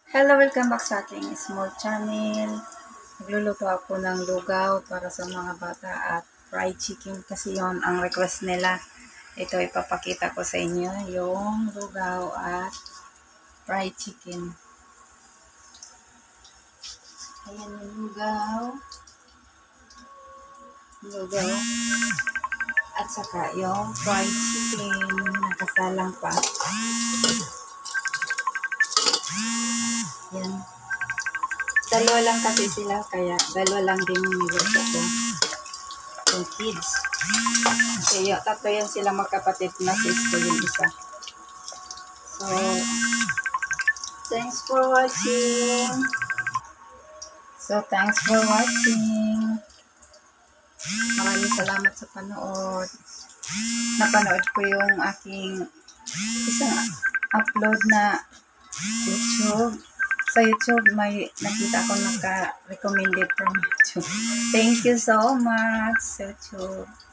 Hello, welcome back sa aking small channel. Nagluluto ako ng lugaw para sa mga bata at fried chicken kasi yon ang request nila. Ito ipapakita ko sa inyo yung lugaw at fried chicken. Ayan yung lugaw. Lugaw. At saka yung fried chicken. Nakasalang pa. Yan. Dalawa lang kasi sila kaya dalawa lang din yung niluto ko. Yung kids. Kasi tatlo yan sila magkapatid na sis ko yung isa. So, thanks for watching. Maraming salamat sa panood. Napanood ko yung aking isang upload na YouTube. Sa YouTube, may nakita ko naka-recommended from YouTube. Thank you so much, YouTube.